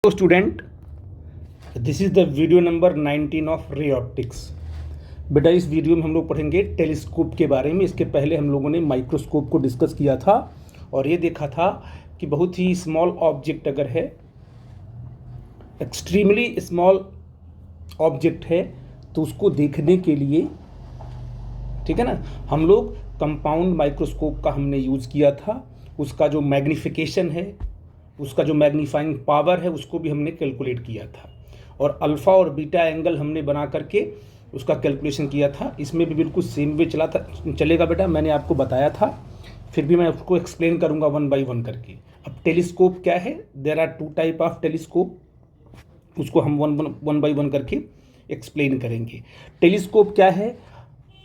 तो student, this is the video number 19 of ray optics. बेटा इस वीडियो में हम लोग पढ़ेंगे टेलीस्कोप के बारे में। इसके पहले हम लोगों ने माइक्रोस्कोप को डिस्कस किया था और ये देखा था कि बहुत ही स्मॉल ऑब्जेक्ट अगर है, एक्सट्रीमली स्मॉल ऑब्जेक्ट है, तो उसको देखने के लिए, ठीक है ना, हम लोग कंपाउंड माइक्रोस्कोप का हमने यूज़ किया था। उसका जो मैग्नीफिकेशन है, उसका जो मैग्नीफाइंग पावर है, उसको भी हमने कैलकुलेट किया था और अल्फ़ा और बीटा एंगल हमने बना करके उसका कैलकुलेशन किया था। इसमें भी बिल्कुल सेम वे चलेगा बेटा, मैंने आपको बताया था, फिर भी मैं उसको एक्सप्लेन करूंगा वन बाय वन करके। अब टेलीस्कोप क्या है? There are two type of telescope, उसको हम वन बाय वन करके एक्सप्लेन करेंगे। टेलीस्कोप क्या है?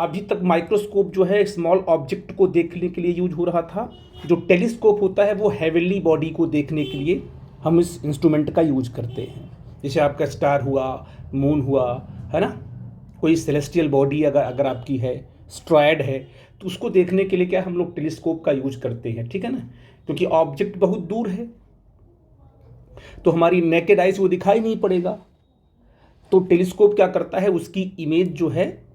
अभी तक माइक्रोस्कोप जो है स्मॉल ऑब्जेक्ट को देखने के लिए यूज हो रहा था। जो टेलीस्कोप होता है वो हेवनली बॉडी को देखने के लिए हम इस इंस्ट्रूमेंट का यूज करते हैं। जैसे आपका स्टार हुआ, मून हुआ, है ना, कोई सेलेस्टियल बॉडी अगर आपकी है, स्ट्रॉयड है, तो उसको देखने के लिए क्या हम लोग टेलीस्कोप का यूज करते हैं, ठीक है ना, क्योंकि ऑब्जेक्ट बहुत दूर है तो हमारी नेकेड आई से वो दिखाई नहीं पड़ेगा। तो टेलीस्कोप क्या करता है, उसकी इमेज जो है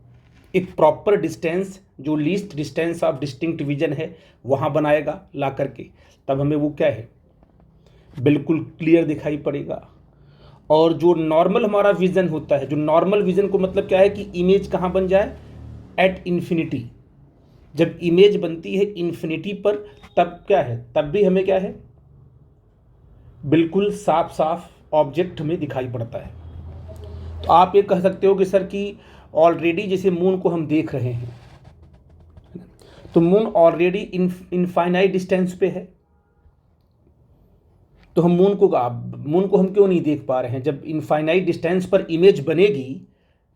एक प्रॉपर डिस्टेंस, जो least distance of distinct vision है, वहाँ बनाएगा ला करके, तब हमें वो क्या है, बिल्कुल क्लियर दिखाई पड़ेगा। और जो नॉर्मल हमारा विज़न होता है, जो नॉर्मल विज़न को मतलब क्या है कि इमेज कहाँ बन जाए, एट इन्फिनिटी। जब इमेज बनती है इन्फिनिटी पर, तब क्या है, तब भी हमें क्या है, बिल्कुल साफ साफ ऑब्जेक्ट हमें दिखाई पड़ता है। तो आप ये कह सकते हो कि सर कि ऑलरेडी जैसे मून को हम देख रहे हैं, तो मून ऑलरेडी इनफाइनाइट डिस्टेंस पे है, तो हम मून को हम क्यों नहीं देख पा रहे हैं? जब इनफाइनाइट डिस्टेंस पर इमेज बनेगी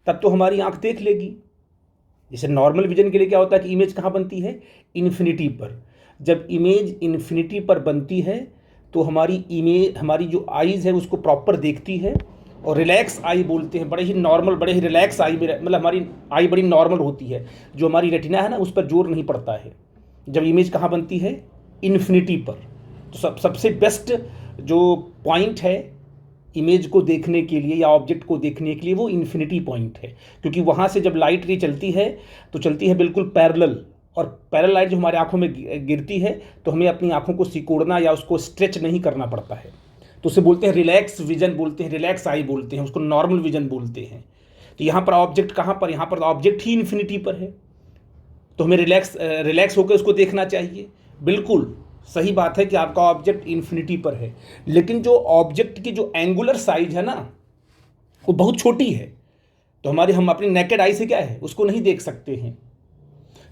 तब तो हमारी आंख देख लेगी। जैसे नॉर्मल विजन के लिए क्या होता है कि इमेज कहाँ बनती है, इन्फिनिटी पर। जब इमेज इन्फिनिटी पर बनती है तो हमारी जो आईज है उसको प्रॉपर देखती है और रिलैक्स आई बोलते हैं, बड़े ही रिलैक्स आई में, मतलब हमारी आई बड़ी नॉर्मल होती है, जो हमारी रेटिना है ना उस पर जोर नहीं पड़ता है जब इमेज कहाँ बनती है, इन्फिनिटी पर। तो सबसे बेस्ट जो पॉइंट है इमेज को देखने के लिए या ऑब्जेक्ट को देखने के लिए वो इन्फिनिटी पॉइंट है, क्योंकि वहाँ से जब लाइट रे चलती है तो चलती है बिल्कुल पैरेलल, और पैरेलल लाइट जो हमारे आँखों में गिरती है तो हमें अपनी आँखों को सिकोड़ना या उसको स्ट्रेच नहीं करना पड़ता है। तो उसे बोलते हैं रिलैक्स विजन बोलते हैं, रिलैक्स आई बोलते हैं, उसको नॉर्मल विजन बोलते हैं। तो यहाँ पर ऑब्जेक्ट कहाँ पर, यहाँ पर ऑब्जेक्ट ही इन्फिनिटी पर है, तो हमें रिलैक्स होकर उसको देखना चाहिए। बिल्कुल सही बात है कि आपका ऑब्जेक्ट इन्फिनिटी पर है, लेकिन जो ऑब्जेक्ट की जो एंगुलर साइज है ना वो बहुत छोटी है, तो हम अपनी नेकेड आई से क्या है उसको नहीं देख सकते हैं।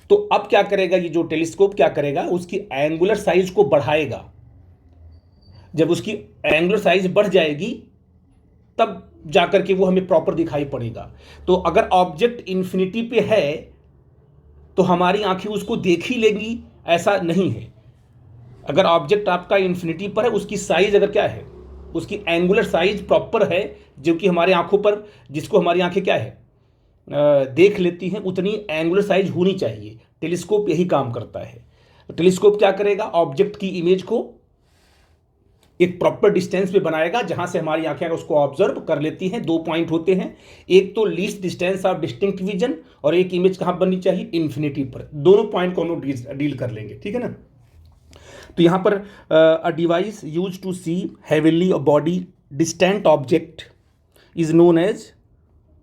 तो अब क्या करेगा ये जो टेलीस्कोप, क्या करेगा, उसकी एंगुलर साइज को बढ़ाएगा। जब उसकी एंगुलर साइज बढ़ जाएगी तब जाकर के वो हमें प्रॉपर दिखाई पड़ेगा। तो अगर ऑब्जेक्ट इन्फिनिटी पे है तो हमारी आंखें उसको देख ही लेंगी, ऐसा नहीं है। अगर ऑब्जेक्ट आपका इन्फिनिटी पर है, उसकी साइज अगर क्या है, उसकी एंगुलर साइज प्रॉपर है, जो कि हमारे आंखों पर, जिसको हमारी आंखें क्या है देख लेती हैं, उतनी एंगुलर साइज होनी चाहिए। टेलीस्कोप यही काम करता है। तो टेलीस्कोप क्या करेगा, ऑब्जेक्ट की इमेज को एक प्रॉपर डिस्टेंस पे बनाएगा जहां से हमारी आंखें उसको ऑब्जर्व कर लेती हैं। दो पॉइंट होते हैं, एक तो least distance of distinct vision, और एक इमेज कहां बननी चाहिए, इन्फिनिटी पर। दोनों पॉइंट को हम लोग डील कर लेंगे, ठीक है ना। तो यहां पर a device use to see heavenly body distant object is known as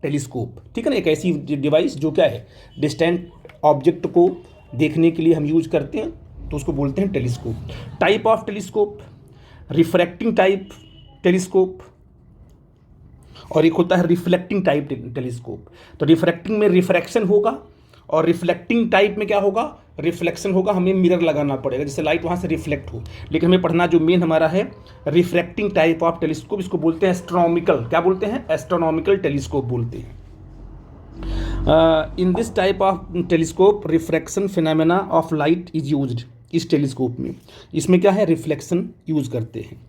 telescope, ठीक है ना। एक ऐसी डिवाइस जो क्या है, डिस्टेंट ऑब्जेक्ट को देखने के लिए हम यूज करते हैं, तो उसको बोलते हैं telescope. Type of telescope, refracting type telescope, और एक होता है रिफ्लेक्टिंग टाइप टेलीस्कोप। तो रिफ्रैक्टिंग में रिफ्रैक्शन होगा और रिफ्लेक्टिंग टाइप में क्या होगा, रिफ्लेक्शन होगा। हमें मिरर लगाना पड़ेगा जैसे लाइट वहाँ से रिफ्लेक्ट हो, लेकिन हमें पढ़ना जो मेन हमारा है रिफ्रैक्टिंग टाइप ऑफ टेलीस्कोप। इसको बोलते हैं एस्ट्रोनॉमिकल, क्या बोलते हैं, एस्ट्रोनॉमिकल टेलीस्कोप बोलते हैं। In this type of telescope refraction phenomena of light is used. इस टेलीस्कोप में, इसमें क्या है, रिफ्लेक्शन यूज करते हैं।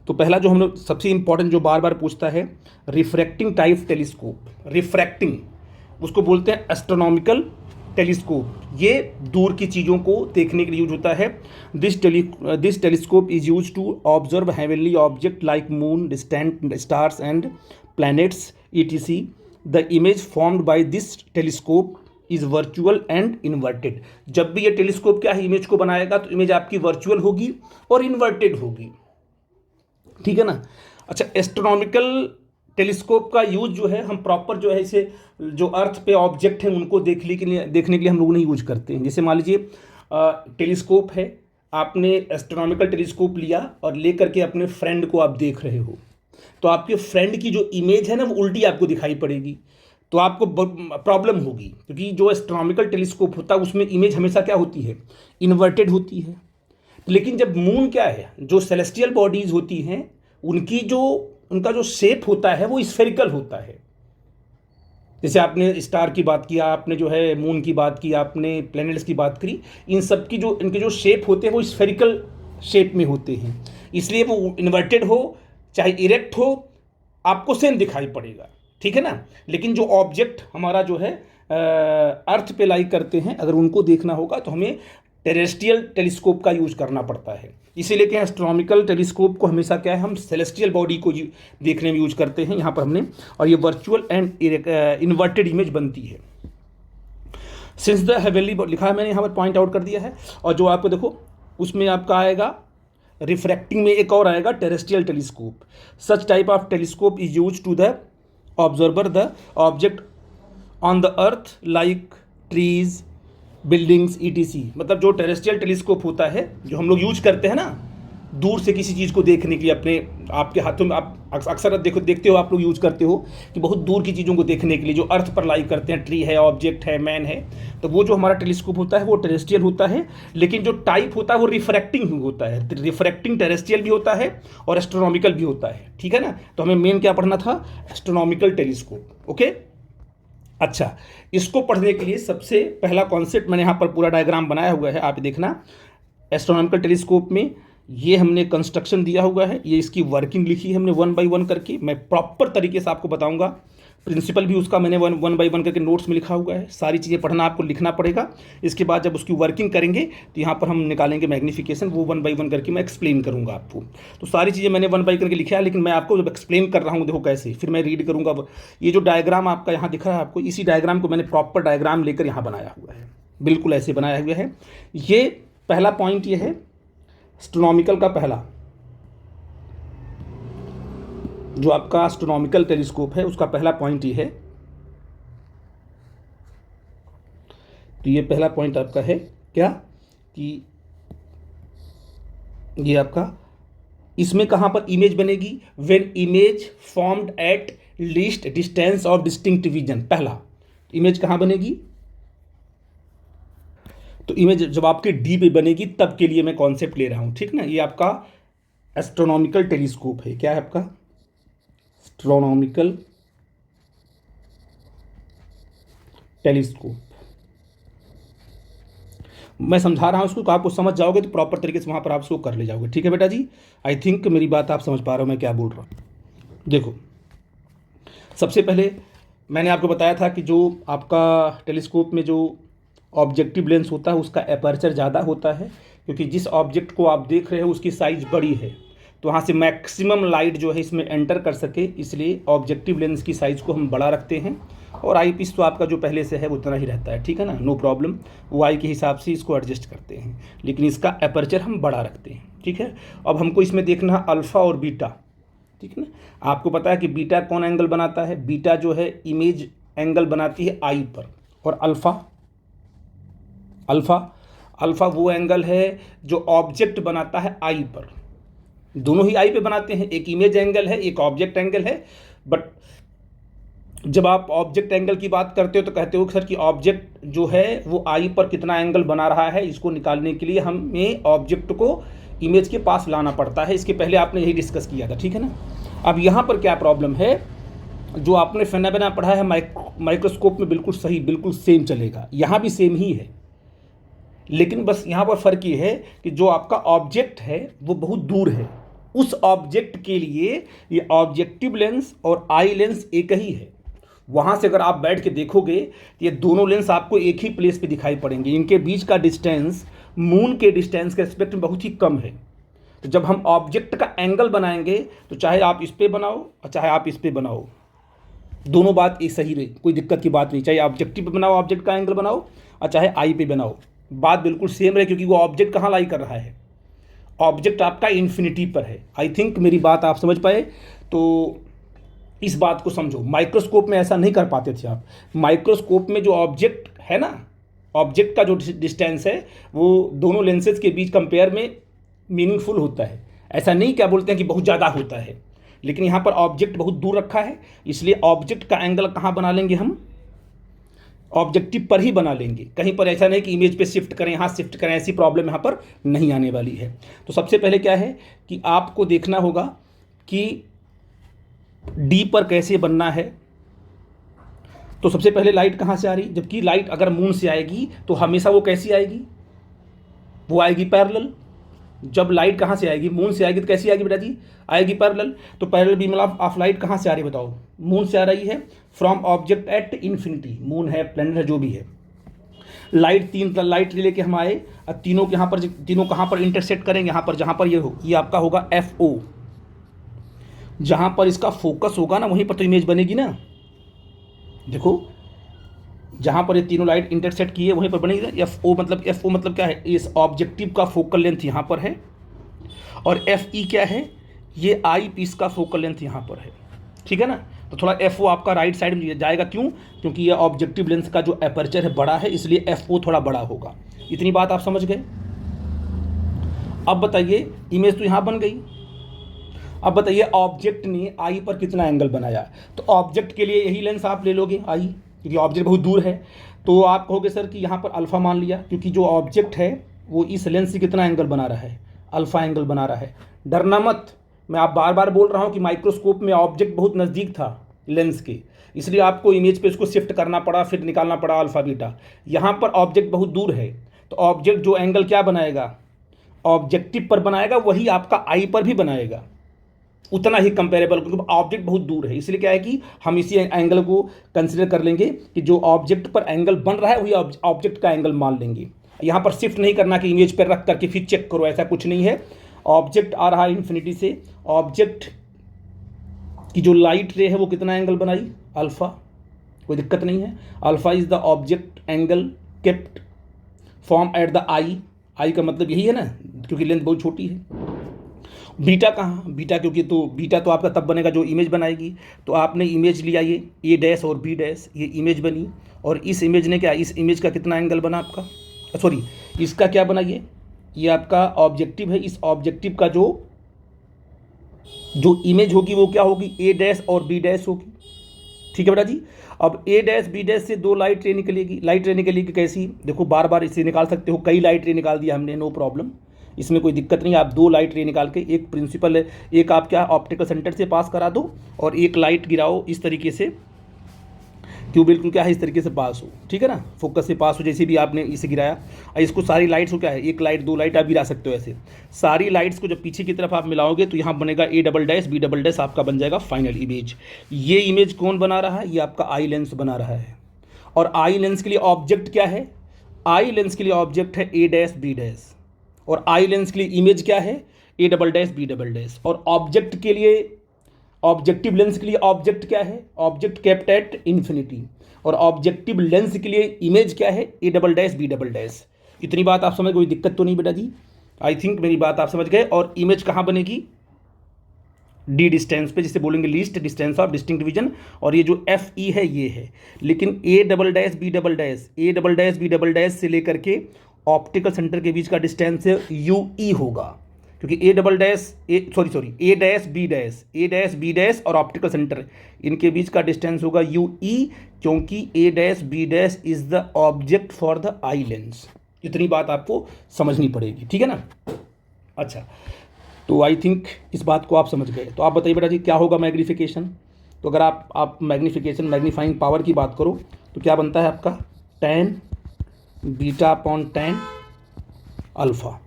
तो पहला जो हम लोग सबसे इंपॉर्टेंट जो बार बार पूछता है, रिफ्रैक्टिंग टाइप टेलीस्कोप। रिफ्रैक्टिंग उसको बोलते हैं एस्ट्रोनॉमिकल टेलीस्कोप, ये दूर की चीज़ों को देखने के लिए यूज होता है। This telescope is use to observe heavenly object like moon, distant stars and planets etc. The image formed by this telescope is virtual and inverted. जब भी ये टेलीस्कोप क्या है, इमेज को बनाएगा तो इमेज आपकी वर्चुअल होगी और इन्वर्टेड होगी, ठीक है ना। अच्छा, एस्ट्रोनॉमिकल टेलीस्कोप का यूज जो है हम प्रॉपर जो है इसे जो अर्थ पे ऑब्जेक्ट हैं उनको देखने के लिए हम लोग नहीं यूज करते हैं। जैसे मान लीजिए टेलीस्कोप है, आपने एस्ट्रोनॉमिकल टेलीस्कोप लिया और लेकर के अपने फ्रेंड को आप देख रहे हो, तो आपके फ्रेंड की जो इमेज है ना वो उल्टी आपको दिखाई पड़ेगी, तो आपको प्रॉब्लम होगी, क्योंकि जो एस्ट्रोनॉमिकल टेलीस्कोप होता है उसमें इमेज हमेशा क्या होती है, इन्वर्टेड होती है। लेकिन जब मून क्या है, जो सेलेस्टियल बॉडीज होती हैं उनका जो शेप होता है वो स्फेरिकल होता है। जैसे आपने स्टार की बात किया, आपने जो है मून की बात की, आपने प्लैनेट्स की बात करी, इन सब की जो इनके जो शेप होते हैं वो स्फेरिकल शेप में होते हैं, इसलिए वो इन्वर्टेड हो चाहे इरेक्ट हो आपको सेम दिखाई पड़ेगा, ठीक है ना। लेकिन जो ऑब्जेक्ट हमारा जो है अर्थ पे लाई करते हैं, अगर उनको देखना होगा तो हमें टेरेस्ट्रियल टेलीस्कोप का यूज करना पड़ता है। इसीलिए क्या एस्ट्रोनॉमिकल टेलीस्कोप को हमेशा क्या है, हम सेलेस्टियल बॉडी को देखने में यूज करते हैं यहाँ पर हमने, और ये वर्चुअल एंड इन्वर्टेड इमेज बनती है। सिंस द हेवनली लिखा है मैंने यहाँ पर पॉइंट आउट कर दिया है। और जो आपको देखो उसमें आपका आएगा रिफ्रैक्टिंग में एक और आएगा terrestrial telescope. Such type of telescope is use to the observer the object on the earth like trees, buildings etc. मतलब जो टेरेस्ट्रियल टेलीस्कोप होता है जो हम लोग यूज करते हैं ना दूर से किसी चीज़ को देखने के लिए, अपने आपके हाथों में आप अक्सर देखते हो, आप लोग यूज करते हो कि बहुत दूर की चीज़ों को देखने के लिए जो अर्थ पर लाई करते हैं, ट्री है, ऑब्जेक्ट है, मैन है, तो वो जो हमारा टेलीस्कोप होता है वो टेरेस्ट्रियल होता है। लेकिन जो टाइप होता है वो रिफ्रैक्टिंग होता है, रिफ्रैक्टिंग टेरेस्ट्रियल भी होता है और एस्ट्रोनॉमिकल भी होता है, ठीक है ना। तो हमें मेन क्या पढ़ना था, एस्ट्रोनॉमिकल टेलीस्कोप, ओके। अच्छा, इसको पढ़ने के लिए सबसे पहला कॉन्सेप्ट मैंने यहाँ पर पूरा डायग्राम बनाया हुआ है, आप देखना। एस्ट्रोनॉमिकल टेलीस्कोप में ये हमने कंस्ट्रक्शन दिया हुआ है, ये इसकी वर्किंग लिखी है हमने 1 by 1 करके, मैं प्रॉपर तरीके से आपको बताऊंगा। प्रिंसिपल भी उसका मैंने 1 by 1 करके नोट्स में लिखा हुआ है, सारी चीज़ें पढ़ना आपको लिखना पड़ेगा। इसके बाद जब उसकी वर्किंग करेंगे तो यहाँ पर हम निकालेंगे मैग्नीफिकेशन, वो 1 by 1 करके मैं एक्सप्लेन करूँगा आपको। तो सारी चीज़ें मैंने 1 by करके लिखा है, लेकिन मैं आपको जब एक्सप्लेन कर रहा हूँ देखो कैसे, फिर मैं रीड करूँगा। ये जो डायग्राम आपका यहाँ दिख रहा है आपको, इसी डायग्राम को मैंने प्रॉपर डायग्राम लेकर यहाँ बनाया हुआ है, बिल्कुल ऐसे बनाया हुआ है। ये पहला पॉइंट ये है एस्ट्रोनॉमिकल का, पहला जो आपका एस्ट्रोनॉमिकल टेलीस्कोप है उसका पहला पॉइंट ये है। तो ये पहला पॉइंट आपका है क्या कि ये आपका इसमें कहां पर इमेज बनेगी, when image formed at least distance of distinct vision. पहला इमेज कहां बनेगी, तो इमेज जब आपके डी पे बनेगी तब के लिए मैं कॉन्सेप्ट ले रहा हूं, ठीक ना। ये आपका एस्ट्रोनॉमिकल टेलीस्कोप है, क्या है आपका एस्ट्रोनॉमिकल टेलीस्कोप। मैं समझा रहा हूं इसको, तो आपको समझ जाओगे तो प्रॉपर तरीके से वहां पर आप उसको कर ले जाओगे, ठीक है बेटा जी। आई थिंक मेरी बात आप समझ पा रहे हो मैं क्या बोल रहा हूं। देखो सबसे पहले मैंने आपको बताया था कि जो आपका टेलीस्कोप में जो ऑब्जेक्टिव लेंस होता है उसका एपर्चर ज़्यादा होता है, क्योंकि जिस ऑब्जेक्ट को आप देख रहे हो उसकी साइज़ बड़ी है, तो वहाँ से मैक्सिमम लाइट जो है इसमें एंटर कर सके, इसलिए ऑब्जेक्टिव लेंस की साइज़ को हम बड़ा रखते हैं। और आई पीस तो आपका जो पहले से है वो उतना ही रहता है, ठीक है ना, नो प्रॉब्लम, वो आई के हिसाब से इसको एडजस्ट करते हैं, लेकिन इसका एपर्चर हम बड़ा रखते हैं, ठीक है। अब हमको इसमें देखना है अल्फ़ा और बीटा, ठीक है ना। आपको पता है कि बीटा कौन एंगल बनाता है, बीटा जो है इमेज एंगल बनाती है आई पर, और अल्फ़ा वो एंगल है जो ऑब्जेक्ट बनाता है आई पर। दोनों ही आई पे बनाते हैं, एक इमेज एंगल है एक ऑब्जेक्ट एंगल है। बट जब आप ऑब्जेक्ट एंगल की बात करते हो तो कहते हो सर कि ऑब्जेक्ट जो है वो आई पर कितना एंगल बना रहा है, इसको निकालने के लिए हमें ऑब्जेक्ट को इमेज के पास लाना पड़ता है। इसके पहले आपने यही डिस्कस किया था, ठीक है ना। अब यहाँ पर क्या प्रॉब्लम है, जो आपने फेनोमेना पढ़ा है माइक्रोस्कोप में बिल्कुल सही, बिल्कुल सेम चलेगा, यहाँ भी सेम ही है, लेकिन बस यहाँ पर फ़र्क ये है कि जो आपका ऑब्जेक्ट है वो बहुत दूर है। उस ऑब्जेक्ट के लिए ये ऑब्जेक्टिव लेंस और आई लेंस एक ही है, वहाँ से अगर आप बैठ के देखोगे तो ये दोनों लेंस आपको एक ही प्लेस पे दिखाई पड़ेंगे। इनके बीच का डिस्टेंस मून के डिस्टेंस के रिस्पेक्ट में बहुत ही कम है। तो जब हम ऑब्जेक्ट का एंगल बनाएंगे तो चाहे आप इस पे बनाओ और चाहे आप इस पे बनाओ, दोनों बात एक सही रही, कोई दिक्कत की बात नहीं। चाहे ऑब्जेक्टिव पे बनाओ, ऑब्जेक्ट का एंगल बनाओ, और चाहे आई पे बनाओ, बात बिल्कुल सेम रहे, क्योंकि वो ऑब्जेक्ट कहाँ लाई कर रहा है, ऑब्जेक्ट आपका इन्फिनिटी पर है। आई थिंक मेरी बात आप समझ पाए। तो इस बात को समझो, माइक्रोस्कोप में ऐसा नहीं कर पाते थे आप। माइक्रोस्कोप में जो ऑब्जेक्ट है ना, ऑब्जेक्ट का जो डिस्टेंस है वो दोनों लेंसेज के बीच कंपेयर में मीनिंगफुल होता है। ऐसा नहीं क्या बोलते हैं कि बहुत ज़्यादा होता है, लेकिन यहाँ पर ऑब्जेक्ट बहुत दूर रखा है, इसलिए ऑब्जेक्ट का एंगल कहाँ बना लेंगे हम, ऑब्जेक्टिव पर ही बना लेंगे। कहीं पर ऐसा नहीं कि इमेज पे शिफ्ट करें, यहाँ शिफ्ट करें, ऐसी प्रॉब्लम यहाँ पर नहीं आने वाली है। तो सबसे पहले क्या है कि आपको देखना होगा कि डी पर कैसे बनना है। तो सबसे पहले लाइट कहाँ से आ रही, जबकि लाइट अगर मून से आएगी तो हमेशा वो कैसी आएगी, वो आएगी पैरेलल। जब लाइट कहाँ से आएगी, मून से आएगी, तो कैसी आएगी बेटा जी, आएगी पैरेलल। तो पैरेलल बीम ऑफ लाइट कहाँ से आ रही है बताओ, मून से आ रही है, from object at infinity. Moon है, प्लैनेट है, जो भी है। लाइट तीन लाइट लेके हम आए, अब तीनों के यहाँ पर, तीनों कहाँ पर इंटरसेक्ट करेंगे, यहाँ पर, जहाँ पर ये आपका होगा FO, जहाँ पर इसका फोकस होगा ना वहीं पर तो इमेज बनेगी ना। देखो जहाँ पर ये तीनों लाइट इंटरसेक्ट की है वहीं पर बनेगी। FO मतलब क्या है, इस ऑब्जेक्टिव का फोकल लेंथ यहाँ पर है, और FE क्या है, ये आई पीस का फोकल लेंथ यहाँ पर है, ठीक है ना। तो थोड़ा FO आपका राइट साइड में जाएगा, क्यों, क्योंकि ये ऑब्जेक्टिव लेंस का जो एपर्चर है बड़ा है, इसलिए FO थोड़ा बड़ा होगा। इतनी बात आप समझ गए। अब बताइए, इमेज तो यहाँ बन गई। अब बताइए ऑब्जेक्ट ने आई पर कितना एंगल बनाया। तो ऑब्जेक्ट के लिए यही लेंस आप ले लोगे आई, क्योंकि ऑब्जेक्ट बहुत दूर है। तो आप कहोगे सर कि यहाँ पर अल्फ़ा मान लिया, क्योंकि जो ऑब्जेक्ट है वो इस लेंस से कितना एंगल बना रहा है, अल्फ़ा एंगल बना रहा है। डरना मत, मैं आप बार बार बोल रहा हूँ कि माइक्रोस्कोप में ऑब्जेक्ट बहुत नज़दीक था लेंस के, इसलिए आपको इमेज पे उसको शिफ्ट करना पड़ा, फिर निकालना पड़ा अल्फ़ा बीटा। यहाँ पर ऑब्जेक्ट बहुत दूर है, तो ऑब्जेक्ट जो एंगल क्या बनाएगा, ऑब्जेक्टिव पर बनाएगा, वही आपका आई पर भी बनाएगा, उतना ही कंपेरेबल, क्योंकि ऑब्जेक्ट बहुत दूर है। इसलिए क्या है कि हम इसी एंगल को कंसिडर कर लेंगे कि जो ऑब्जेक्ट पर एंगल बन रहा है वही ऑब्जेक्ट का एंगल मान लेंगे। यहाँ पर शिफ्ट नहीं करना कि इमेज पर रख करके फिर चेक करो, ऐसा कुछ नहीं है। ऑब्जेक्ट आ रहा है इन्फिनिटी से, ऑब्जेक्ट की जो लाइट रे है वो कितना एंगल बनाई, अल्फ़ा, कोई दिक्कत नहीं है। Alpha is the object angle kept form at the eye, eye का मतलब यही है ना, क्योंकि लेंथ बहुत छोटी है। बीटा कहाँ, बीटा क्योंकि तो बीटा तो आपका तब बनेगा जो इमेज बनाएगी। तो आपने इमेज लिया, ये A डैश और B डैश, ये इमेज बनी, और इस इमेज ने क्या, इस इमेज का कितना एंगल बना आपका, सॉरी इसका क्या बना, ये आपका ऑब्जेक्टिव है। इस ऑब्जेक्टिव का जो इमेज होगी वो क्या होगी, A डैश और B डैश होगी, ठीक है बेटा जी। अब A डैश B डैश से दो लाइट रे निकलेगी। लाइट रे निकलेगी कैसी, देखो बार बार इसे निकाल सकते हो, कई लाइट रे निकाल दिया हमने, नो प्रॉब्लम, इसमें कोई दिक्कत नहीं। आप दो लाइट रे निकाल के, एक प्रिंसिपल है, एक आप क्या ऑप्टिकल सेंटर से पास करा दो, और एक लाइट गिराओ इस तरीके से कि वो बिल्कुल क्या है इस तरीके से पास हो, ठीक है ना, फोकस से पास हो, जैसे भी आपने इसे गिराया। और इसको सारी लाइट्स को क्या है, एक लाइट दो लाइट आप गिरा सकते हो ऐसे। सारी लाइट्स को जब पीछे की तरफ आप मिलाओगे तो यहाँ बनेगा A double dash B double dash, आपका बन जाएगा फाइनल इमेज। ये इमेज कौन बना रहा है, ये आपका आई लेंस बना रहा है। और आई लेंस के लिए ऑब्जेक्ट क्या है, आई लेंस के लिए ऑब्जेक्ट है A डैश B डैश, और आई लेंस के लिए इमेज क्या है, A double dash B double dash. और ऑब्जेक्ट के लिए, ऑब्जेक्टिव लेंस के लिए ऑब्जेक्ट क्या है, ऑब्जेक्ट केप्ट एट इन्फिनिटी, और ऑब्जेक्टिव लेंस के लिए इमेज क्या है, A double dash B double dash. इतनी बात आप समझ, कोई दिक्कत तो नहीं बेटा जी, आई थिंक मेरी बात आप समझ गए। और इमेज कहाँ बनेगी, D डिस्टेंस पे, जिसे बोलेंगे least distance of distinct division, और ये जो FE है ये है। लेकिन A double dash B double dash, A double dash B double dash से लेकर के ऑप्टिकल सेंटर के बीच का डिस्टेंस UE होगा, क्योंकि A double dash A dash B dash, A dash B dash और ऑप्टिकल सेंटर, इनके बीच का डिस्टेंस होगा UE, क्योंकि A dash B dash is the object for the eye lens. इतनी बात आपको समझनी पड़ेगी, ठीक है ना। अच्छा, तो आई थिंक इस बात को आप समझ गए। तो आप बताइए बेटा जी क्या होगा मैग्नीफिकेशन। तो अगर आप मैग्नीफिकेशन, मैग्नीफाइंग पावर की बात करो तो क्या बनता है आपका, tan beta upon tan alpha,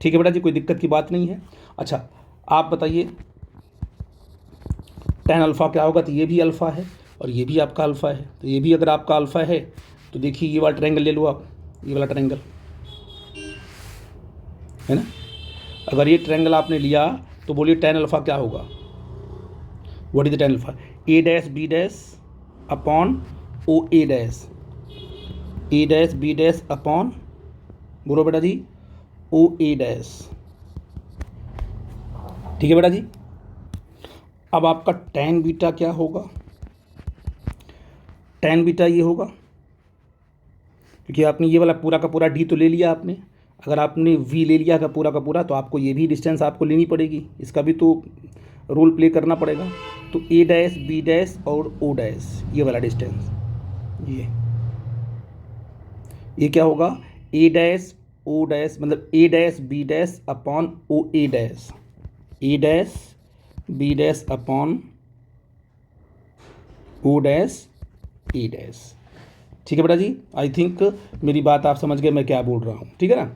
ठीक है बेटा जी, कोई दिक्कत की बात नहीं है। अच्छा आप बताइए tan अल्फ़ा क्या होगा, तो ये भी अल्फ़ा है, और ये भी आपका अल्फ़ा है। तो ये भी अगर आपका अल्फ़ा है तो देखिए ये वाला ट्रायंगल ले लो आप, ये वाला ट्रायंगल है ना। अगर ये ट्रायंगल आपने लिया तो बोलिए tan अल्फ़ा क्या होगा, what is the tan alpha, a dash b dash upon o a dash, a dash B dash upon, बोलो बेटा जी, ओ ए डैश। ठीक है बेटा जी। अब आपका tan बीटा क्या होगा, tan बीटा ये होगा, क्योंकि आपने ये वाला पूरा का पूरा d तो ले लिया आपने। अगर आपने v ले लिया का पूरा तो आपको ये भी डिस्टेंस आपको लेनी पड़ेगी, इसका भी तो रोल प्ले करना पड़ेगा। तो a डैश b डैश और o डैश, ये वाला डिस्टेंस, ये क्या होगा, a डैश o डैश, मतलब a dash b dash upon o a dash, a dash b dash upon o dash a dash. ठीक है बेटा जी, आई थिंक मेरी बात आप समझ गए मैं क्या बोल रहा हूँ, ठीक है ना।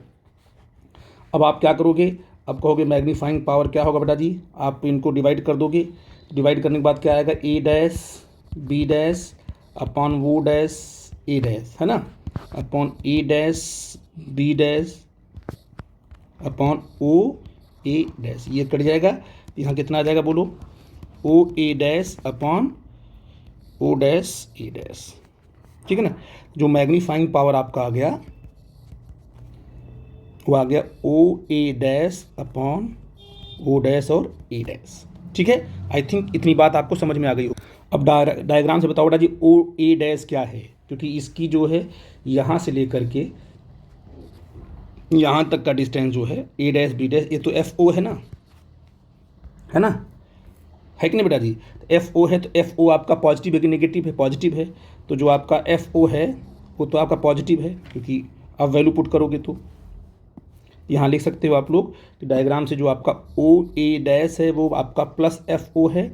अब आप क्या करोगे, अब कहोगे मैग्नीफाइंग पावर क्या होगा बेटा जी, आप इनको डिवाइड कर दोगे। डिवाइड करने के बाद क्या आएगा, a dash b dash upon वो डैश a डैश, है ना, upon a dash b dash upon o a dash, ये कट जाएगा। यहाँ कितना आ जाएगा बोलो, o a dash upon o dash a dash. ठीक है ना। जो मैग्नीफाइंग पावर आपका आ गया वो आ गया ओ a dash upon O dash और ए डैश। ठीक है, आई थिंक इतनी बात आपको समझ में आ गई हो। अब डायग्राम से बताओ बेटा जी ओ ए डैश क्या है, क्योंकि इसकी जो है यहाँ से लेकर के यहाँ तक का डिस्टेंस जो है ए डैश बी डैश, ये तो एफ ओ है ना, है ना, है कि नहीं बेटा जी। एफ ओ है तो एफ ओ आपका पॉजिटिव है कि नेगेटिव है, पॉजिटिव है। तो जो आपका एफ ओ है वो तो आपका पॉजिटिव है, क्योंकि आप वैल्यू पुट करोगे तो यहाँ लिख सकते हो आप लोग कि डायग्राम से जो आपका ओ ए डैश है वो आपका प्लस एफ ओ है,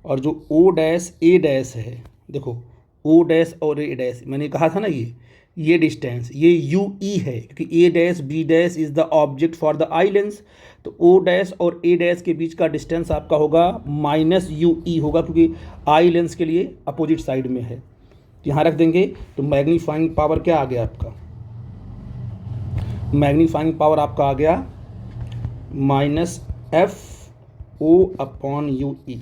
और जो ओ डैश ए डैश है, देखो ओ डैश और ए डैश, मैंने कहा था ना ये डिस्टेंस ये यू ई है, क्योंकि A dash B dash is the object for the eye lens. तो ओ डैश और ए डैश के बीच का डिस्टेंस आपका होगा माइनस यू ई होगा, क्योंकि आई लेंस के लिए अपोजिट साइड में है। तो यहाँ रख देंगे तो मैग्नीफाइंग पावर क्या आ गया आपका, मैग्नीफाइंग पावर आपका आ गया minus f o upon u e.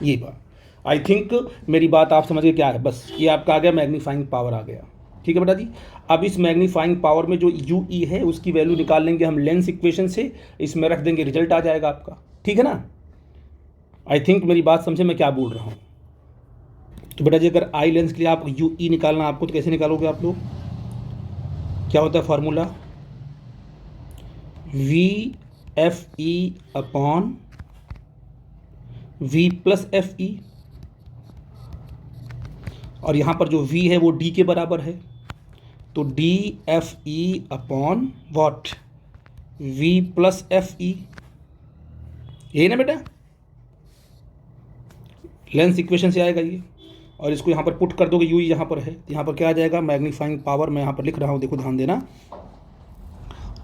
ये बात आई थिंक मेरी बात आप समझिए क्या है, बस ये आपका आ गया मैग्नीफाइंग पावर आ गया। ठीक है बेटा जी। अब इस मैग्नीफाइंग पावर में जो यू ई है उसकी वैल्यू निकाल लेंगे हम लेंस इक्वेशन से, इसमें रख देंगे, रिजल्ट आ जाएगा आपका। ठीक है ना, आई थिंक मेरी बात समझे मैं क्या बोल रहा हूँ। तो बेटा जी अगर आई लेंस के लिए आप यू ई निकालना आपको, तो कैसे निकालोगे आप लोग, क्या होता है formula, v f e upon v plus f e, और यहाँ पर जो v है वो d के बराबर है, तो D f e upon what, v plus f ई, यही ना बेटा, लेंस इक्वेशन से आएगा ये। और इसको यहाँ पर पुट कर दोगे, यू यहाँ पर है, यहाँ पर क्या आ जाएगा मैग्नीफाइंग पावर, मैं यहाँ पर लिख रहा हूँ, देखो ध्यान देना।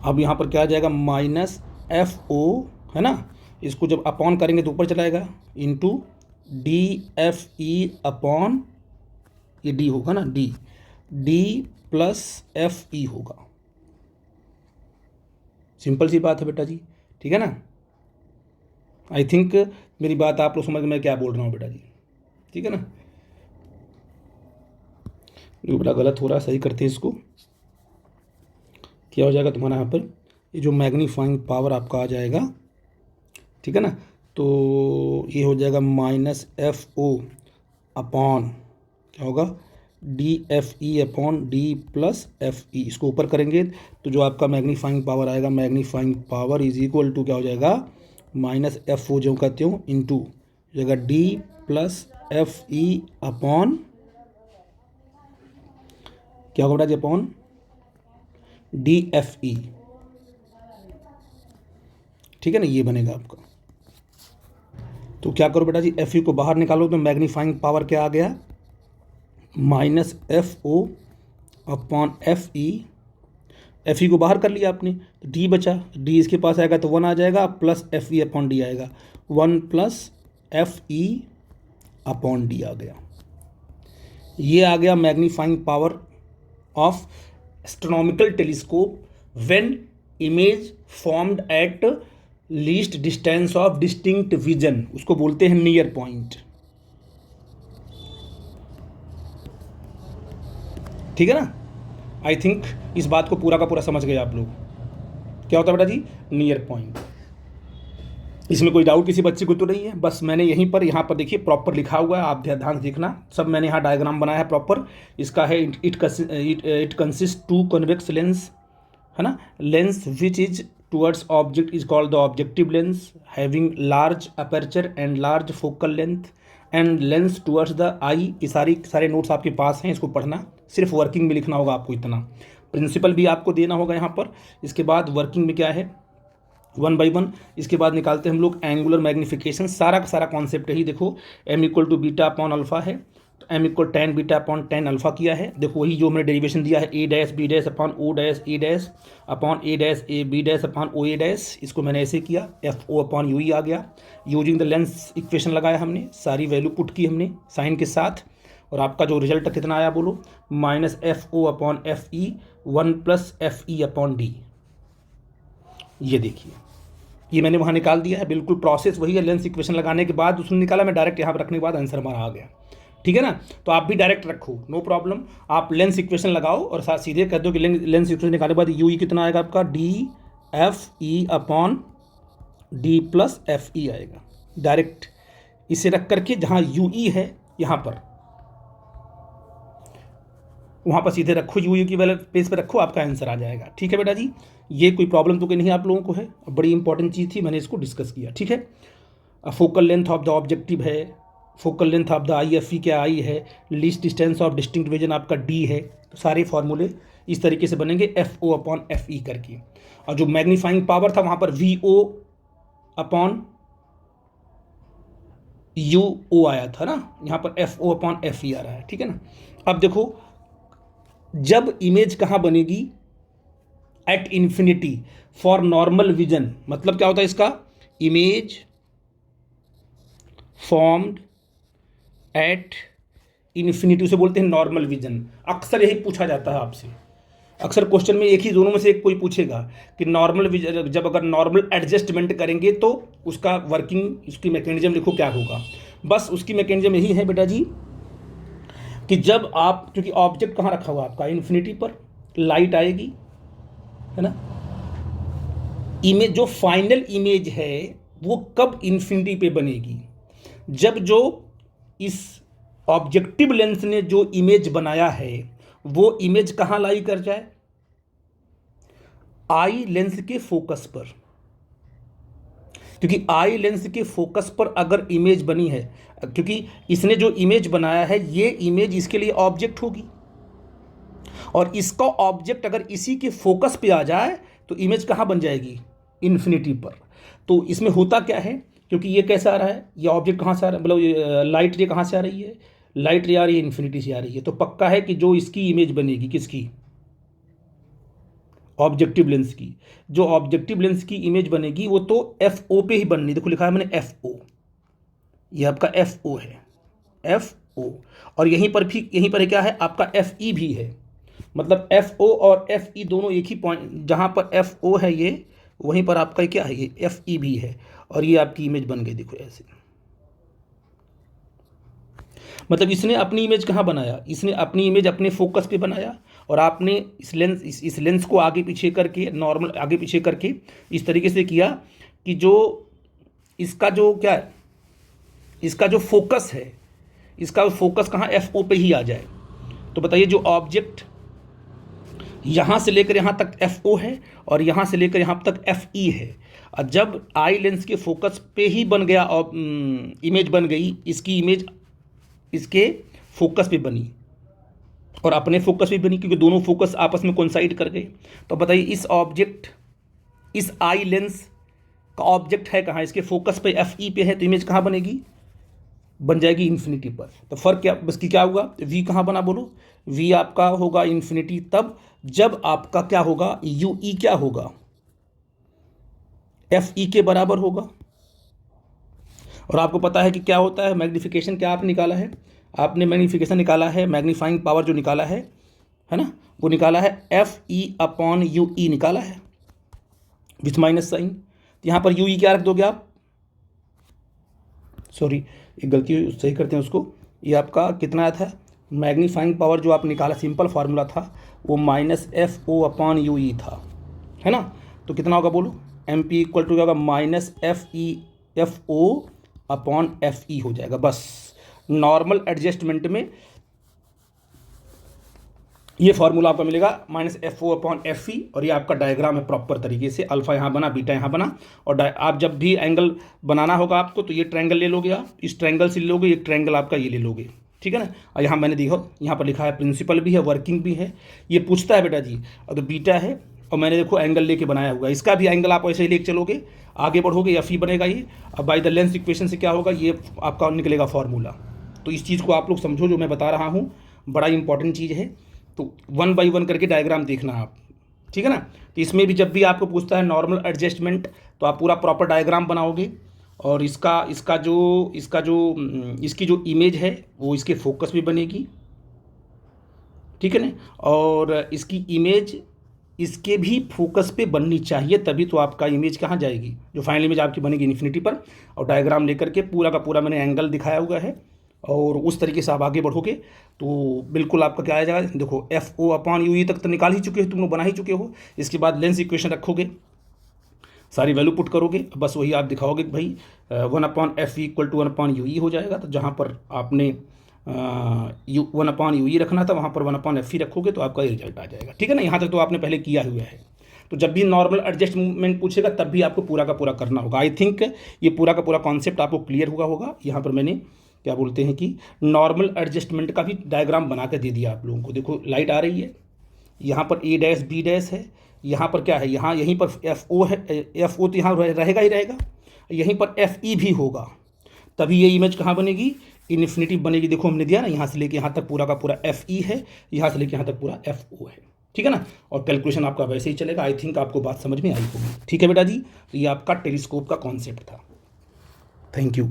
अब यहाँ पर क्या आ जाएगा माइनस एफ ओ, है ना, इसको जब अपॉन करेंगे तो ऊपर चलाएगा, into D f e upon, ये डी होगा ना, डी प्लस एफ ई होगा। सिंपल सी बात है बेटा जी, ठीक है ना। आई थिंक मेरी बात आप लोग समझ में मैं क्या बोल रहा हूँ बेटा जी, ठीक है ना। जो बेटा गलत हो रहा है सही करते हैं इसको, क्या हो जाएगा तुम्हारा यहाँ पर, ये जो मैग्नीफाइंग पावर आपका आ जाएगा, ठीक है ना, तो ये हो जाएगा माइनस एफ ओ अपॉन क्या होगा, D f e upon D plus f e, इसको ऊपर करेंगे तो जो आपका मैग्नीफाइंग पावर आएगा, magnifying power is equal to क्या हो जाएगा, माइनस एफ ओ जो कहते हो इंटू जगह D plus f e upon क्या होगा बेटा जी, अपॉन डी एफ ई। ठीक है ना, ये बनेगा आपका। तो क्या करो बेटा जी, एफ ई को बाहर निकालो तो मैग्नीफाइंग पावर क्या आ गया, minus f o upon f e को बाहर कर लिया आपने तो डी बचा, डी इसके पास आएगा तो 1 आ जाएगा, plus f e upon d आएगा, 1 plus f e upon d आ गया। ये आ गया magnifying power of astronomical telescope when image formed at least distance of distinct vision, उसको बोलते हैं नियर पॉइंट। ठीक है ना? आई थिंक इस बात को पूरा का पूरा समझ गए आप लोग। क्या होता है बेटा जी? Near point. इसमें कोई डाउट किसी बच्चे को तो नहीं है? बस मैंने यहीं पर यहाँ पर देखिए प्रॉपर लिखा हुआ है, आप ध्यान से देखना। सब मैंने यहाँ डायग्राम बनाया है प्रॉपर। इसका है it consist to convex lens, है ना। Lens which is towards object is called the objective lens having large aperture and large focal length and lens towards the eye. ये सारे नोट्स आपके पास हैं, इसको पढ़ना। सिर्फ वर्किंग में लिखना होगा आपको, इतना। प्रिंसिपल भी आपको देना होगा यहाँ पर। इसके बाद वर्किंग में क्या है, 1 by 1। इसके बाद निकालते हैं हम लोग एंगुलर मैग्निफिकेशन। सारा का सारा कॉन्सेप्ट ही देखो, m equal to beta upon alpha है, तो m equal tan beta upon tan alpha किया है। देखो वही जो मैंने डेरिवेशन दिया है, a dash b dash upon o dash a dash upon a dash a b dash upon o a dash. इसको मैंने ऐसे किया, f o upon u e आ गया। यूजिंग द लेंस इक्वेशन लगाया हमने, सारी वैल्यू पुट की हमने साइन के साथ, और आपका जो रिजल्ट कितना आया बोलो, minus f o upon f e 1 plus f e upon D. ये देखिए, ये मैंने वहाँ निकाल दिया है। बिल्कुल प्रोसेस वही है, लेंस इक्वेशन लगाने के बाद उसने निकाला, मैं डायरेक्ट यहाँ पर रखने के बाद आंसर हमारा आ गया। ठीक है ना? तो आप भी डायरेक्ट रखो, नो प्रॉब्लम। आप लेंस इक्वेशन लगाओ और साथ सीधे कह दो कि लेंस इक्वेशन निकालने के बाद यू ई कितना आएगा आपका, D f e upon D plus f ई आएगा। डायरेक्ट इसे रख करके जहाँ यू ई है यहाँ पर, वहाँ पर सीधे रखो, यू की वैल्यू पेज पर रखो, आपका आंसर आ जाएगा। ठीक है बेटा जी? ये कोई प्रॉब्लम तो नहीं आप लोगों को है? बड़ी इंपॉर्टेंट चीज़ थी, मैंने इसको डिस्कस किया। ठीक है? Focal length of the objective है, focal length of the eye f e क्या आई है, least distance of distinct vision आपका डी है। तो सारे फॉर्मूले इस तरीके से बनेंगे, f o upon f e करके। और जो मैग्नीफाइंग पावर था वहाँ पर v o upon u o आया था ना, यहाँ पर f o upon f e आ रहा है। ठीक है ना? अब देखो, जब इमेज कहाँ बनेगी, at infinity for normal vision. मतलब क्या होता है इसका, इमेज फॉर्म्ड एट इन्फिनिटी, उसे बोलते हैं नॉर्मल विजन। अक्सर यही पूछा जाता है आपसे, अक्सर क्वेश्चन में एक ही दोनों में से एक कोई पूछेगा कि नॉर्मल विजन, जब अगर नॉर्मल एडजस्टमेंट करेंगे तो उसका वर्किंग, उसकी मैकेनिज्म लिखो क्या होगा। बस उसकी मैकेनिज्म यही है बेटा जी कि जब आप, क्योंकि ऑब्जेक्ट कहाँ रखा हुआ आपका, इन्फिनिटी पर, लाइट आएगी, है ना। इमेज, जो फाइनल इमेज है वो कब इन्फिनिटी पे बनेगी, जब जो इस ऑब्जेक्टिव लेंस ने जो इमेज बनाया है वो इमेज कहाँ लाई कर जाए, आई लेंस के फोकस पर। क्योंकि आई लेंस के फोकस पर अगर इमेज बनी है, क्योंकि इसने जो इमेज बनाया है ये इमेज इसके लिए ऑब्जेक्ट होगी, और इसका ऑब्जेक्ट अगर इसी के फोकस पे आ जाए तो इमेज कहाँ बन जाएगी, इन्फिनिटी पर। तो इसमें होता क्या है, क्योंकि ये कैसा आ रहा है, ये ऑब्जेक्ट कहाँ से आ रहा है, मतलब लाइट रे कहाँ से आ रही है, लाइट रे आ रही है इन्फिनिटी से आ रही है। तो पक्का है कि जो इसकी इमेज बनेगी, किसकी, ऑब्जेक्टिव लेंस की, जो ऑब्जेक्टिव लेंस की इमेज बनेगी वो तो एफ ओ पे ही बननी। देखो लिखा है मैंने एफ ओ, ये आपका एफ ओ है, एफ ओ। और यहीं पर है क्या है आपका, एफ ई भी है। मतलब एफ ओ और एफ ई दोनों एक ही पॉइंट, जहाँ पर एफ ओ है ये, वहीं पर आपका क्या है, ये एफ ई भी है। और ये आपकी इमेज बन गई, देखो ऐसे। मतलब इसने अपनी इमेज कहाँ बनाया, इसने अपनी इमेज अपने फोकस पे बनाया, और आपने इस लेंस को आगे पीछे करके, नॉर्मल आगे पीछे करके इस तरीके से किया कि जो इसका जो क्या है, इसका जो फोकस है, इसका फोकस कहाँ, एफ ओ पे ही आ जाए। तो बताइए, जो ऑब्जेक्ट यहाँ से लेकर यहाँ तक एफ ओ है और यहाँ से लेकर यहाँ तक एफ ई है, और जब आई लेंस के फोकस पे ही बन गया, इमेज बन गई, इसकी इमेज इसके फोकस पे बनी और अपने फोकस पे बनी, क्योंकि दोनों फोकस आपस में कोइंसाइड कर गए। तो बताइए, इस ऑब्जेक्ट, इस आई लेंस का ऑब्जेक्ट है कहाँ, इसके फोकस पे एफ ई पे है, तो इमेज कहाँ बनेगी, बन जाएगी इन्फिनिटी पर। तो फर्क क्या, बस की क्या होगा, वी कहाँ बना बोलो, वी आपका होगा इन्फिनिटी तब जब आपका क्या होगा, यू ई क्या होगा, एफ ई के बराबर होगा। और आपको पता है कि क्या होता है मैग्नीफिकेशन, क्या आपने निकाला है, आपने मैग्नीफिकेशन निकाला है, मैग्नीफाइंग पावर जो निकाला है ना, वो निकाला है FE/UE निकाला है विथ माइनस साइन। तो यहाँ पर UE क्या रख दोगे आप, सॉरी एक गलती सही करते हैं उसको, ये आपका कितना आया था, मैग्नीफाइंग पावर जो आप निकाला सिंपल फार्मूला था वो -FO/UE था, है ना। तो कितना होगा बोलो, MP इक्वल टू क्या होगा, -FO/FE हो जाएगा। बस नॉर्मल एडजस्टमेंट में ये फार्मूला आपका मिलेगा -FO/FE, और ये आपका डायग्राम है प्रॉपर तरीके से, अल्फा यहाँ बना, बीटा यहाँ बना, और आप जब भी एंगल बनाना होगा आपको तो ये ट्रायंगल ले लोगे, आप इस ट्रायंगल से ले लोगे, ये ट्रायंगल आपका ये ले लोगे, ठीक है ना। और यहाँ मैंने देखो यहाँ पर लिखा है प्रिंसिपल भी है, वर्किंग भी है, ये पूछता है बेटा जी, और तो बीटा है, और मैंने देखो एंगल लेके बनाया हुआ, इसका भी एंगल आप ऐसे ही लेके चलोगे, आगे बढ़ोगे, FE बनेगा ये। अब बाय द लेंस इक्वेशन से क्या होगा, ये आपका निकलेगा फार्मूला। तो इस चीज़ को आप लोग समझो, जो मैं बता रहा हूँ बड़ा इंपॉर्टेंट चीज़ है। तो 1 बाई 1 करके डायग्राम देखना आप, ठीक है ना। तो इसमें भी जब भी आपको पूछता है नॉर्मल एडजस्टमेंट, तो आप पूरा प्रॉपर डायग्राम बनाओगे, और इसकी जो इमेज है वो इसके फोकस भी बनेगी, ठीक है ना, और इसकी इमेज इसके भी फोकस पे बननी चाहिए, तभी तो आपका इमेज कहाँ जाएगी, जो फाइनल इमेज आपकी बनेगी इन्फिनिटी पर। और डायग्राम लेकर के पूरा का पूरा मैंने एंगल दिखाया हुआ है, और उस तरीके से आप आगे बढ़ोगे तो बिल्कुल आपका क्या आ जाएगा, देखो FO/UE तक तो निकाल ही चुके हो तुम लोग, बना ही चुके हो। इसके बाद लेंस इक्वेशन रखोगे, सारी वैल्यू पुट करोगे, बस वही आप दिखाओगे कि भाई 1/FE इक्वल टू 1/UE हो जाएगा। तो जहाँ पर आपने 1/UE रखना था वहाँ पर 1/FE रखोगे तो आपका रिजल्ट आ जाएगा, ठीक है ना। यहाँ तक तो आपने पहले किया हुआ है। तो जब भी नॉर्मल एडजस्टमेंट पूछेगा तब भी आपको पूरा का पूरा करना होगा। आई थिंक ये पूरा का पूरा कॉन्सेप्ट आपको क्लियर हुआ होगा। यहाँ पर मैंने क्या बोलते हैं कि नॉर्मल एडजस्टमेंट का भी डायग्राम बना कर दे दिया आप लोगों को। देखो लाइट आ रही है, यहाँ पर A', B' है, यहाँ पर क्या है, यहाँ यहीं पर FO है, FO तो यहाँ रहेगा ही रहेगा, यहीं पर FE भी होगा, तभी ये इमेज कहाँ बनेगी, इन्फिनिटी बनेगी। देखो हमने दिया ना, यहाँ से लेके यहाँ तक पूरा का पूरा FE है, यहाँ से लेके यहाँ तक पूरा FO है, ठीक है ना। और कैलकुलेशन आपका वैसे ही चलेगा। आई थिंक आपको बात समझ में आई होगी, ठीक है बेटा जी। तो ये आपका टेलीस्कोप का कॉन्सेप्ट था। Thank you.